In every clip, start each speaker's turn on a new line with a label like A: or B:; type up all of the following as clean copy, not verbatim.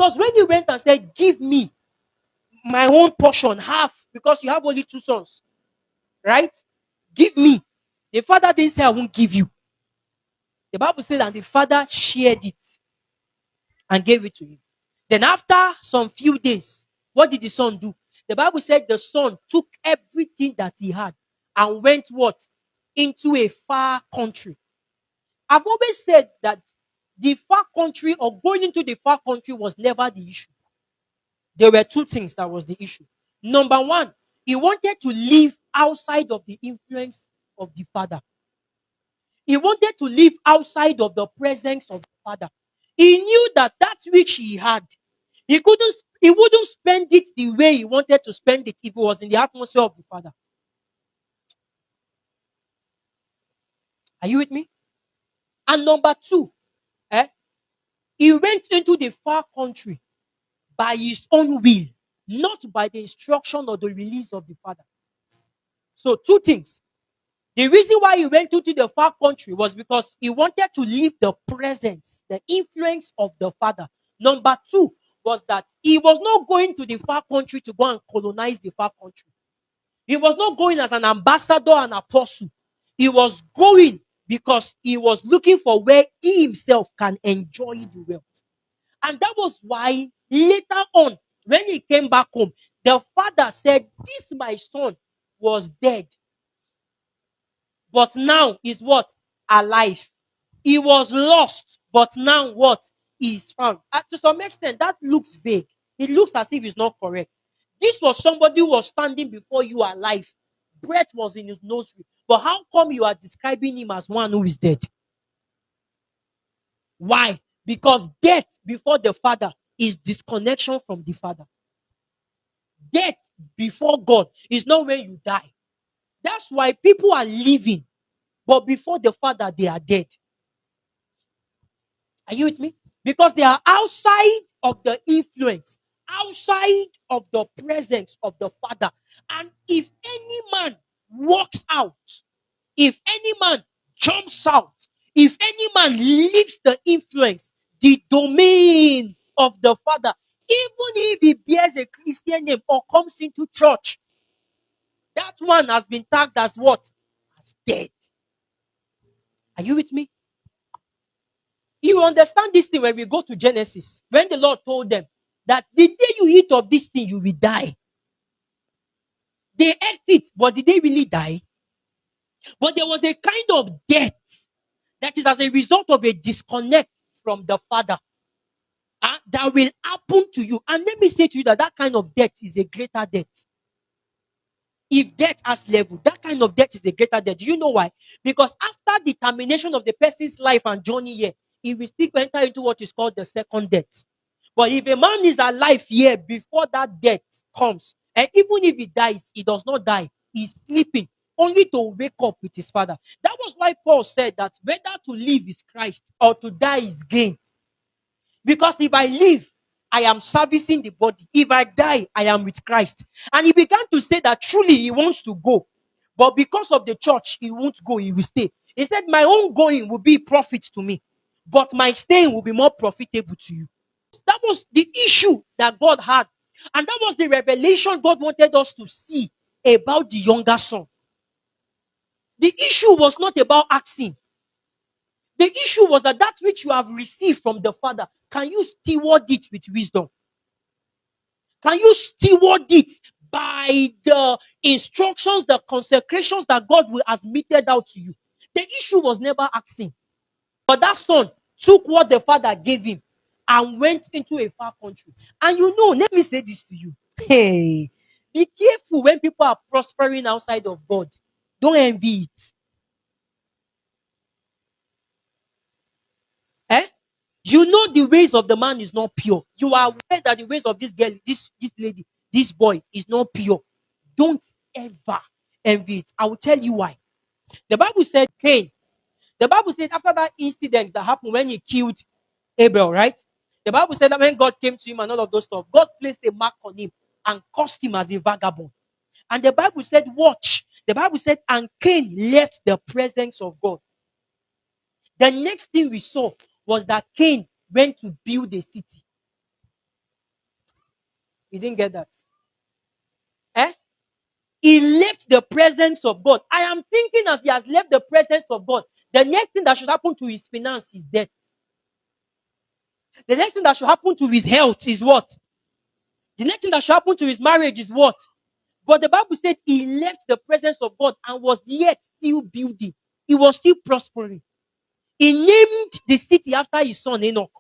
A: Because when he went and said, give me my own portion, half, because you have only 2 sons, right? Give me. The father didn't say, I won't give you. The Bible said, and the father shared it and gave it to him. Then after some few days, what did the son do? The Bible said the son took everything that he had and went what? Into a far country. I've always said that the far country or going into the far country was never the issue. There were 2 things that was the issue. Number 1, he wanted to live outside of the influence of the father. He wanted to live outside of the presence of the father. He knew that which he had, he wouldn't spend it the way he wanted to spend it if it was in the atmosphere of the father. Are you with me? And number 2, he went into the far country by his own will, not by the instruction or the release of the father. So 2 things. The reason why he went into the far country was because he wanted to leave the presence, the influence of the father. Number 2 was that he was not going to the far country to go and colonize the far country. He was not going as an ambassador and apostle. He was going because he was looking for where he himself can enjoy the wealth. And that was why later on, when he came back home, the father said, this my son was dead, but now is what? Alive. He was lost, but now what? He is found. To some extent, that looks vague. It looks as if it's not correct. This was somebody who was standing before you alive. Breath was in his nostril. But how come you are describing him as one who is dead? Why? Because death before the Father is disconnection from the Father. Death before God is not when you die. That's why people are living, but before the Father, they are dead. Are you with me? Because they are outside of the influence, outside of the presence of the Father. And if any man walks out, if any man jumps out, if any man leaves the influence, the domain of the Father, even if he bears a Christian name or comes into church, that one has been tagged as what? As dead. Are you with me? You understand this thing when we go to Genesis, when the Lord told them that the day you eat of this thing, you will die. They ate it, but did they really die? But there was a kind of death that is as a result of a disconnect from the Father that will happen to you. And let me say to you that that kind of death is a greater death. If death has level, that kind of death is a greater death. Do you know why? Because after the termination of the person's life and journey here, he will still enter into what is called the second death. But if a man is alive here before that death comes, and even if he dies, he does not die. He's sleeping only to wake up with his father. That was why Paul said that whether to live is Christ or to die is gain. Because if I live, I am servicing the body. If I die, I am with Christ. And he began to say that truly he wants to go. But because of the church, he won't go, he will stay. He said, my own going will be profit to me, but my staying will be more profitable to you. That was the issue that God had. And that was the revelation God wanted us to see about the younger son. The issue was not about asking. The issue was that which you have received from the Father, can you steward it with wisdom? Can you steward it by the instructions, the consecrations that God has meted out to you? The issue was never asking. But that son took what the Father gave him and went into a far country. And let me say this to you. Hey, be careful when people are prospering outside of God. Don't envy it. Eh? You know the ways of the man is not pure. You are aware that the ways of this girl, this lady, this boy is not pure. Don't ever envy it. I will tell you why. The Bible said Cain. The Bible said after that incident that happened when he killed Abel, right? The Bible said that when God came to him and all of those stuff, God placed a mark on him and cursed him as a vagabond. And the Bible said, watch. The Bible said, and Cain left the presence of God. The next thing we saw was that Cain went to build a city. You didn't get that. Eh? He left the presence of God. I am thinking as he has left the presence of God, the next thing that should happen to his finance is death. The next thing that should happen to his health is what? The next thing that should happen to his marriage is what? But the Bible said he left the presence of God and was yet still building. He was still prospering. He named the city after his son Enoch.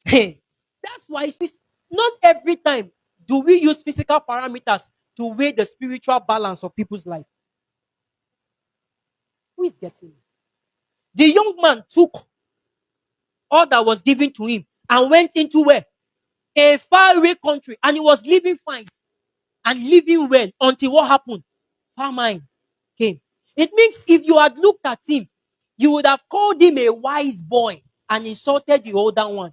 A: That's why not every time do we use physical parameters to weigh the spiritual balance of people's life. Who is getting it? The young man took all that was given to him and went into where? A faraway country, and he was living fine and living well until what happened? Famine came. It means if you had looked at him, you would have called him a wise boy and insulted the older one.